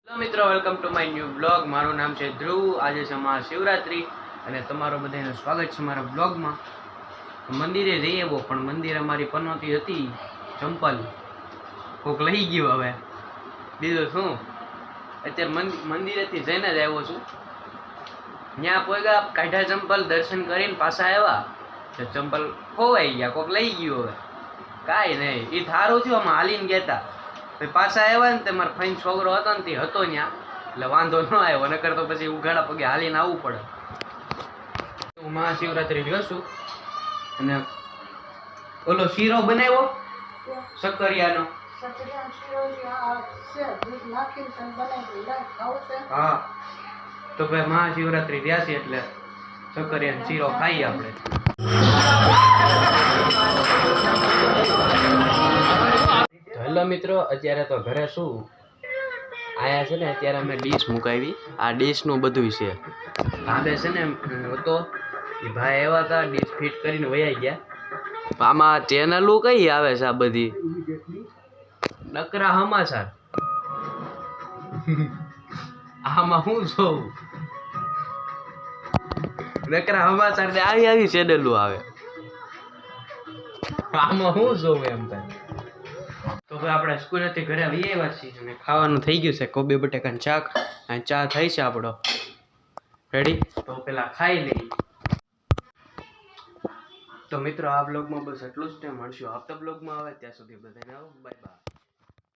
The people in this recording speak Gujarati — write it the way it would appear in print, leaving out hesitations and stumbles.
હેલો મિત્રો, welcome to my new blog. મારું નામ છે ધ્રુવ. આજે છે મહાશિવરાત્રિ અને તમારો બધાનું સ્વાગત છે મારા બ્લોગમાં. મંદિરે જઈએ બહુ, પણ મંદિરે મારી પનોતી હતી ચંપલ, કોક લઈ ગયું. હવે બીજું શું, અત્યારે મંદિરેથી જઈને જ આવ્યો છું. ત્યાં પોઈગા, કાઢ્યા ચંપલ, દર્શન કરીને પાછા આવ્યા તો ચંપલ ખોવાઈ ગયા, કોક લઈ ગયું. હવે કાંઈ નહીં, એ થારું થયું. આમાં હાલીને ગયા હતા, પાછા આવ્યા ને તે મારા ફઈન છોકરો હતો ને તે હતો ત્યાં, એટલે વાંધો ન આવ્યો. નકર તો પછી ઉઘાડા પગે હાલીને આવવું પડે. હું મહાશિવરાત્રી રહ્યો છું અને ઓલો શીરો બનાવ્યો શક્કરિયાનો. હા, તો ભાઈ મહાશિવરાત્રી રહ્યા છે એટલે શક્કરિયાનો શીરો ખાઈએ આપણે. હેલો મિત્રો, અત્યારે તો ઘરે શું આયા છે ને, અત્યારે અમે ડીશ મુકાવી. આ ડીશનું બધું છે. ભાભે છે ને હતો એ ભાઈ એવા હતા, ડીશ ફિટ કરીને વયા ગયા. આમાં ચેનલો કઈ આવે છે? આ બધી નકરા સમાચાર. આમાં હું જોઉં નકરા સમાચાર ને આવી ચેનલો આવે. આમાં હું જોઉં એમ થાય. તો ભાઈ આપણે સ્કૂલેથી ઘરે આવી આવ્યા છીએ અને ખાવાનું થઈ ગયું છે. કોબી બટેકાનું શાક અને ચા થઈ છે આપણો રેડી. તો પેલા ખાઈ લઈ. તો મિત્રો, આ બ્લોગમાં બસ એટલું જ. મળશું આવતા બ્લોગમાં. આવે ત્યાં સુધી બધાને બાય બાય.